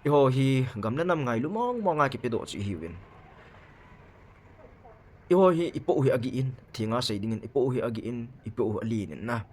Iho hi gamna nam ngai lumong mo nga ki pedo chi hiwin. Iho hi ipo hi agi in thinga sei dingin ipo hi agi in ipo hu ali nin na.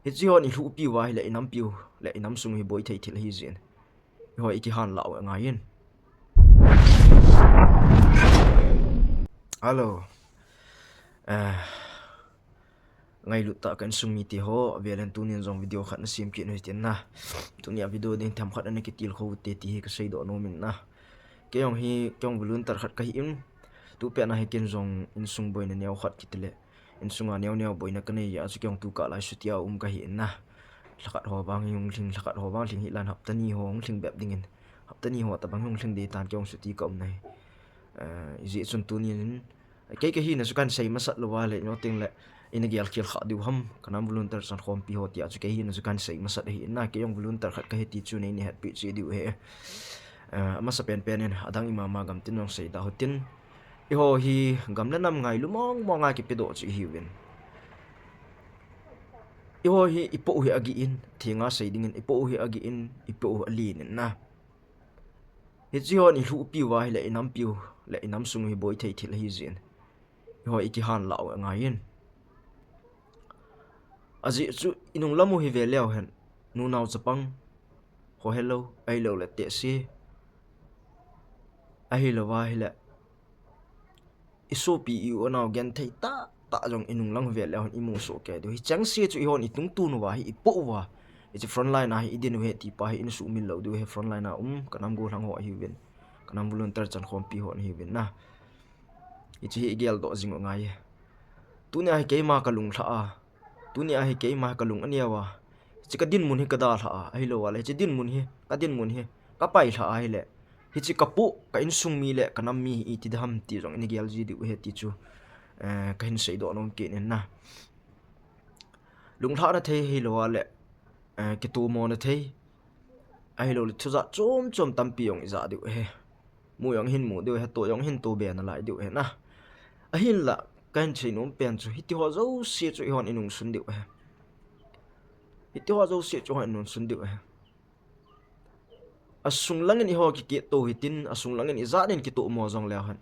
Hi chi hon i lu pi wa hi le inam piu le inam sung hi boi thei thil hi zin. Iho iki han law ngai in. Hello. Ngai lu ta kan sung mi ti ho velen tunin zong video khat na sim ki no tin na. Tunia video ding tham khat ani ki til kho te ti hi ka sei do no min na. Ke yong hi kyong bulun tar khat ka hi im tu pe na hi ken zong in sung boi na nyaw khat kitile in sunga nyaw boi na kane ya su kyong tu ka lai su tia ka hi na lakat ho bang yung thing lakat ho bang thing hi lan hap tani ho ng thing bep dingin hap tani ho ta bang yung thing de tan kyong su ti kom nai ji chun tu ni ke hi na su kan sei masat lo wa le no ting le in gyal khil kha du ham kanam bulun tar san khom pi ho tia chu ke hi na su kan sei masat hi na ke yong bulun tar khat ka hi ti chu nei ni hat pi chi du he ama sa pen pen adang imama gam tin nong sei da hotin iho hi gamna nam ngai lumong mo nga ki pedo chi hiwin. Iho hi ipo hi agi in thinga sei dingin ipo hi agi in ipo hu ali nin na. Hi chi hon i lu pi wa hi le inam piu le inam sung hi boi thei thil hi zin. Iho iki han law ngai in. Aji chu inung lamu hi ve leo hen nu naw chapang ho hello ai lo le te si a hi lo wa hi le iso pi u naw gen thei ta jong inung lang ve leo imung so ke do hi chang si chu i hon itung tu no wa hi ipo wa ichi front line a hi idin we ti pa hi in su min lo do he front line a kanam go lang ho hi win kanam bulun tar chan khom pi hon hi win na ichi hi gel do jing ngai tu ne hi ke ma ka lung tha a tu ne hi ke ma ka lung ania wa chi ka din mun hi ka da tha a hi lo wa le chi din mun hi ka din mun hi ka pai tha a hi le hi chi kapu ka in sung mi le kanam mi i ti dham ti jong ni gel ji di he ti chu ka hin sei do nom ke nen na lung tha na the hi lo wa le ke tu mo na the ai lo le thu za chom tam pi yong za di he mu yong hin mu de he to yong hin to be na lai di he na a hin la kan chei nom pen chu hi ti ho zo si chu hon inung sun di he hi ti ho zo si chu hon inung sun di he asung langin i ho ki ke to hitin asung langin i za nen ki to mo zong le han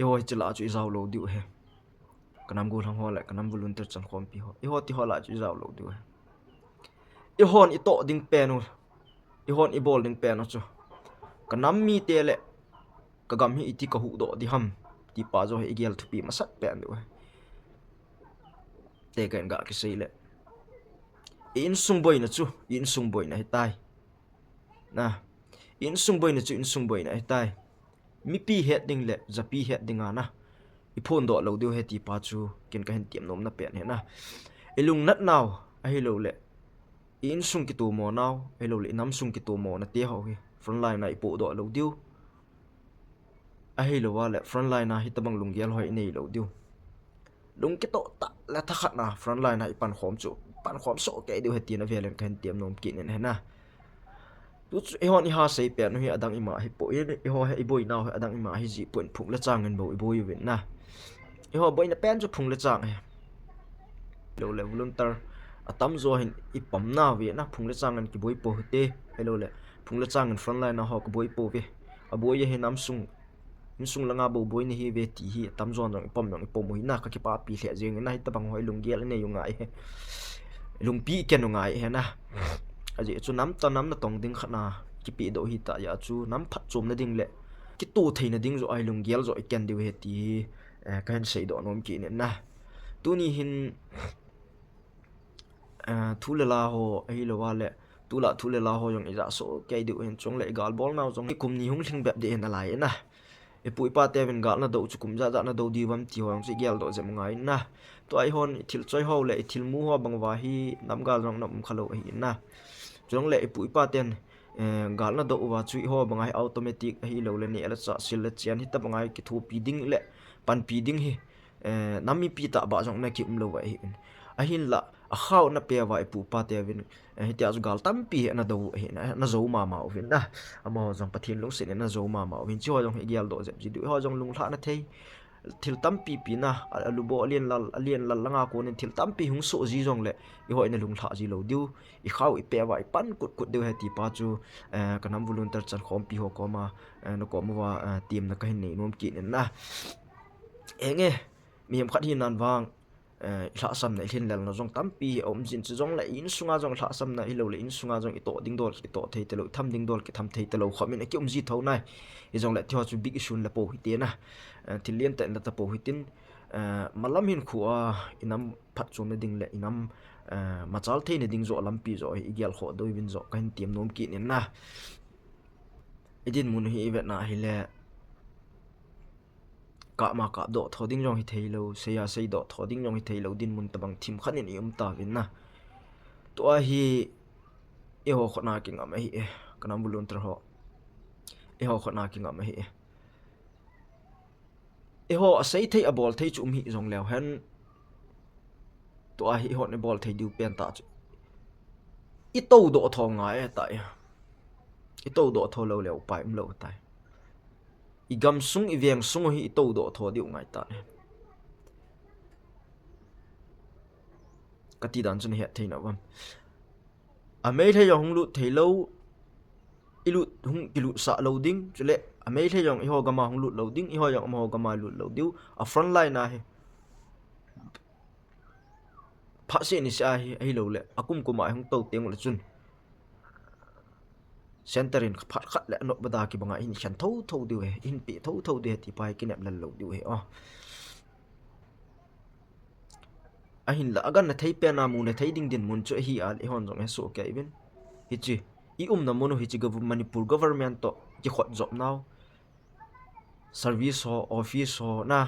i ho hi chila chu i zaw lo di he kanam go lang ho le kanam bulun ter chan khom pi ho i ho ti ho la chu i zaw lo di he i hon i to ding pen ho i hon i bol ding pen chu kanam mi te le ka gam hi iti ka hu do di ham ti pa zo he igel thu pi masat pen do te kan ga ki sei le in sung boy na chu in sung boy na hi tai na in sung boy na chu in sung boy na hi tai mi pi het ding le za pi het ding ana i phon do lo dio he ti pa chu ken ka hen tiam nom na pen he na ilung nat naw a hi lo le in sung ki tu mo naw ai lo le nam sung ki tu mo na te ho hi front line na i po do lo dio a hi lo wa le front line na hi tabang lung gel hoi nei lo dio lung ki to ta la tha khat na front line na i pan khom chu pan khom so ke dio he ti na velen kan tiam nom ki nen he na tu e hon i ha sei pen no hi adang ima hi po i ho he i boi naw he adang ima hi ji pon phuk la chang ngen bo i boi win na i ho boi na pen chu phung la chang he lo le volunteer atam zo hin i pam na ve na phung la chang an ki boi po te hello le phung la chang an front line na ho ko boi po ve a boi ye nam sung in sung langa bo boi ni hi ve ti hi tam zon rong pom rong po mu na ka ki pa pi hle jeng na hi ta bang hoi lung gel ne yu ngai he lung pi ken no ngai he na aji chu nam ta nam na tong ding khana ki pi do hi ta ya chu nam phat chom na ding le ki tu theina ding zo ai lung gel zo ken di he ti kan sei do nom ki ne na tu ni hin thu le la ho ai lo wa le tu la thu le la ho yong iza so ke du hen chong le gal bol naw jong kum ni hung thing bep de na lai na e pui pa te ven gal na do chu kum za na do di wam ti hong chi gel do jem ngai na to ai hon thil choi ho le thil mu ho bang wa hi nam gal rong nam khalo hi na chong le e pui pa ten gal na do wa chui ho bangai automatic hi lo le ni ala cha sil le chian hi ta bangai ki thu pi ding le pan pi ding hi nami pi ta ba jong na ki lo wa hi a hin la a khaw na pe wa pu pa te vin he tia zu gal tam pi na do he na zo ma ma vin na amo jong pathin lung sin na zo ma ma vin cho jong he gel do jep ji du ho jong lung thla na thei thil tampi pi na alubo alien lal langa ko nen thil tampi hung so ji jong le I hoi na lung thla ji lo diu I khaw I pe wa I pan kut deu heti pa chu kanam volunteer chan khom pi ho ko ma no ko ma wa team na ka hin nei nom ki nen na enge miyam khat hin nan wang thla sam na hin lal na jong tampi jin chu jong la in sunga jong thla sam na I lo le in sunga jong I to ding dol I to thei te lo tham ding dol ki tham thei te lo khamin ki ji thau nai I jong la thwa chu big issue la po hi te na thilian ta na ta po hi tin malam hin khuwa inam phat chom na ding le inam machal thei na ding zo lampi zo I gyal kho doi bin zo kan tiam nom ki nen na idin mun hi vet na hi le ka ma ka do thoding jong hi thei lo se ya sei do thoding jong hi thei lo din mun tabang thim khan ni ta vin na to a hi e ho khona ki ngam hi kanam bulun tra ho e ho khona ki ngam hi e ho a sei thei a bol thei chum hi jong leo hen to a hi ho ne bol thei diu pen ta chu I to do tho nga e ta I to do tho lo leo pai lo tai I gam sung I veng sung hi I to do tho diu ngai ta ka ti dan chun he thei na wam a mei thei yong lu thei lo I lu hung ki lu sa loading chule a mei thei yong I ho gama hung lu loading I ho yong mo gama lu lo diu a front line na he pha se ni sa hi lo le akum kuma hung to teng le chun centerin phat khat le no bada ki banga in chan tho diu he in pi tho de ti pai ki nep lan lo diu he a hin la agan na thei pe na mu na thei ding din mun chu hi al I hon jong he so ke even hi chi I na mono hi chi Manipur government to ki khot job now service ho office ho na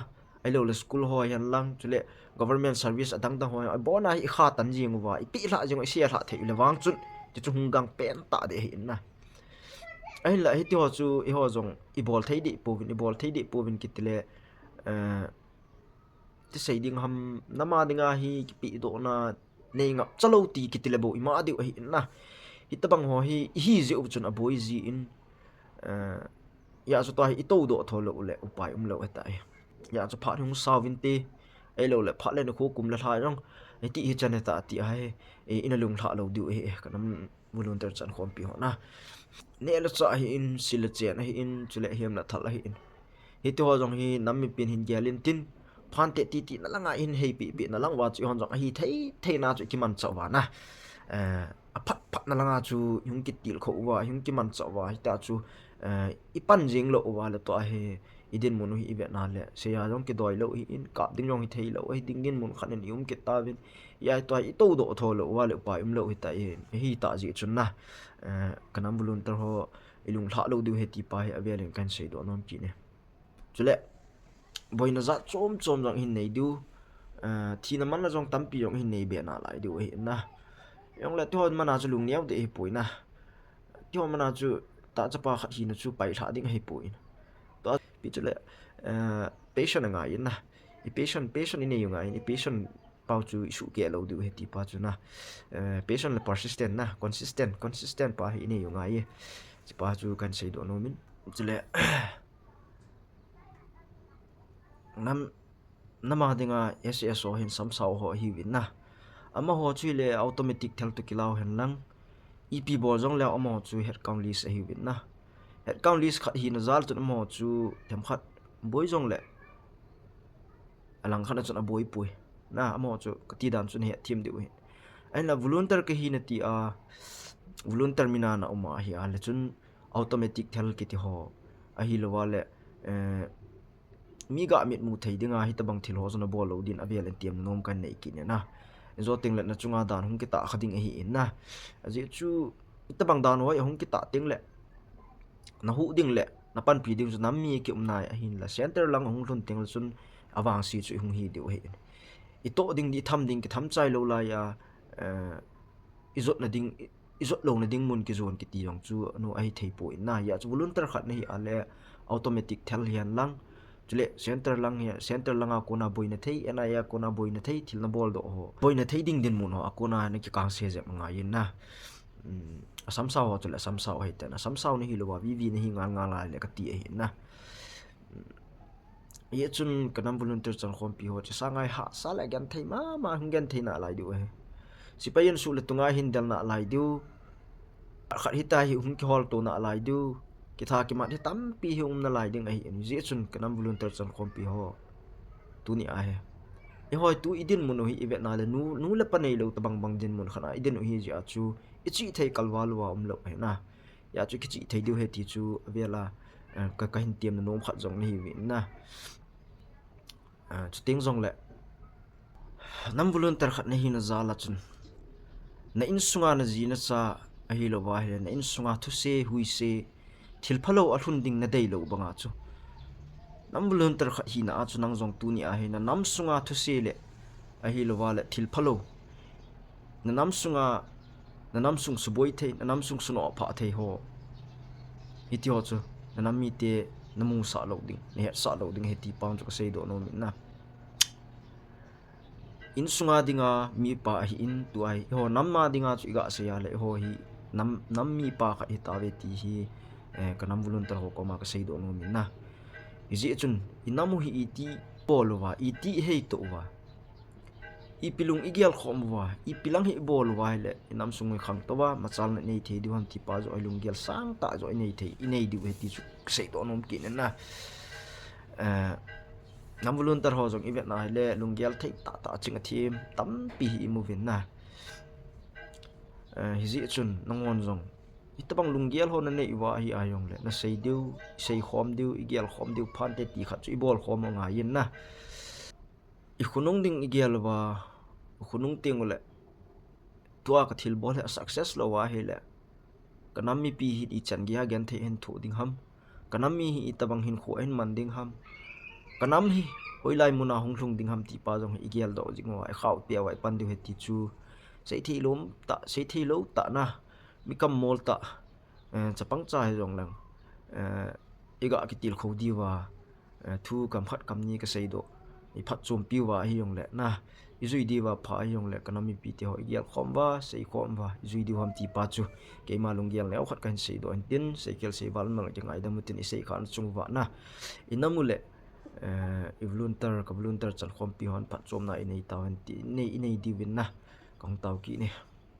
ai lo le school ho yan lang chule government service adang dang ho ai bona hi kha tan jing wa I pi la jong I sia la thei le wang chun chi chu hungang pen ta de hin na ai la hi ti ho chu I ho jong I bol thei di po vin kitile ti sei ding ham nama dinga hi pi do na nei ngap chalo ti kitile bo I ma di hi na hi tabang ho hi je up chun a boy ji in ya chu ta hi to do tho lo le upai lo ta ya chu pha hung sa vin te ai lo le pha le no khu kum la thai rong ai ti hi chan ta ti ai in a lung tha lo du he kanam volunteer chan khom pi ho na ne la cha hi in sil chen hi in chule hiam na thal hi in hi to jong hi nam mi pin hin gyalin tin phan te ti na langa in hei pi na lang wa chi hon jong hi thei na chu ki man chaw wa na a phat na langa chu yung ki til kho wa yung ki man chaw wa hi ta chu I pan jing lo wa la to he idin mun hi ve na le se ya jong ki doi lo hi in ka ding jong hi thei lo hi ding din mun khan ni um ki ta vin ya to I to do tho lo wa le pa lo hi ta hi ta ji chun na kanam bulun tar ho ilung thla lo du he ti pa hi avelin kan sei do nom ki ne chule boina za chom jong hin nei du thi na man la jong tampi jong hin nei be na lai du hi na yong la to man na chu lung niaw de hi pui na to man na chu ta cha pa khat hi na chu pai tha ding hi pui to pi chule patient nga yin na I patient in yung ai patient pau chu isu ke lo du he ti pa chu na patient le persistent na consistent pa hi ni yung ai chi pa chu kan sei do no min chule nama dinga SSO hin samsau ho hi win na ama ho chu le automatic thel to kilaw hen lang EP bol jong le ama ho chu head count list hi win na head count list khat hi na zal chu ama ho chu them khat boy jong le alang khana chuna boy pui na ama ho chu kati dan chun he team diu hi ai la volunteer ke hi na ti a volunteer mina na uma hi a le chun automatic thel ki ti ho a hi lo wa le mi ga mit mu thei dinga hi tabang thil ho zona bol lo din avel en tiam nom kan nei ki ne na zo ting le na chunga dan hung ki ta khading hi in na aji chu tabang dan hoi hung ki ta ting le na hu ding le na pan pi ding chu nam mi ki umnai a hin la center lang hung thun ting le chun awang si chu hung hi diu hi I to ding di tham ding ki tham chai lo la ya izot na ding izot lo na ding mun ki zon ki ti yong chu no ai thei po in na ya chu volunteer khat nei ale automatic thel hian lang chule center lang ya center langa kona boina thei ena ya kona boina thei thilna bol do ho boina thei ding din mun ho akona ne ki kang se je nga yin na samsa ho chule samsa ho heta na samsa ni hilowa vi ni hi ngal ngal le ka ti hi na ye chun kanam volunteer chan khom pi ho chi sangai ha sa la gan thei ma hungen thei na lai du he sipayen su le tunga hin dal na lai du khat hi ta hi ki hol to na lai du ki tha ki mat hi tam pi hi na lai ding ai ani je chun kanam volunteer chan khom pi ho tu ni a he e hoi tu idin mun hi event na le nu le panei lo tabang bang din mun khana idin hi ji a chu ichi thei kalwal wa lo he na ya chu ki chi thei du he ti chu vela ka hin tiam na nom khat jong ni wi na chu ting jong le nam volunteer khat na hi na za la chun na in sunga na ji na cha a hi lo wa he na in sunga thu se hui se thil phalo a hlun ding na dei lo banga chu nam volunteer khat hi na a chu nang jong tu ni a he na nam sunga thu se le a hi lo wa le thil phalo na nam sunga na nam sung su boi thei na nam sung su no pha thei ho iti ho chu na nam mi te namu sa lo ding ne sa lo ding he ti pang chu ka sei do no min na in sunga dinga mi pa hi in tu ai ho nam ma dinga chu iga se ya le ho hi nam mi pa kha hi ta ve ti hi ka nam volunteer ho ko ma ka sei do no min na izi chun inamu hi iti polwa iti hei to wa ipilung igial khom wa ipilang hi bol wa le inam sungoi khang to wa machal na nei thei diwan ti pa zo ilung gial sang ta zo nei thei inei di we ti chu sei to nom kin na nam volunteer ho jong event na le lungial thei ta chinga thim tam pi hi mu vin na hi zi chun nangon jong itabang lungial ho na nei wa hi ayong le na sei diu sei khom diu igial khom diu phan te ti kha chu i bol khom nga yin na i khunung ding igial wa khunung ting le tua ka thil bol ha success lo wa he le kanam mi pi hi i chan gi ha gan the hen thu ding ham kanam mi hi tabang hin kho en man ding ham kanam hi hoilai muna hong hlung ding ham ti pa jong igial do jing wa khaw pia wai pan diu he ti chu sei thi lom ta sei thi lo ta na mi kam mol ta chapang cha he jong lang iga ki til kho di wa thu kam khat kam ni ka sei do i phat chum pi wa hi yong le na izui di wa pha hi yong le kanami pi te ho igial khom wa sei khom wa izui di ham ti pa chu ke ma lung gial le khat kan sei do an tin sei kel sei wal mang ti ngai da mutin i sei khan chung wa na inamule volunteer ka volunteer chal khom pi hon phat chom na inei taw an ti nei di win na kong taw ki ne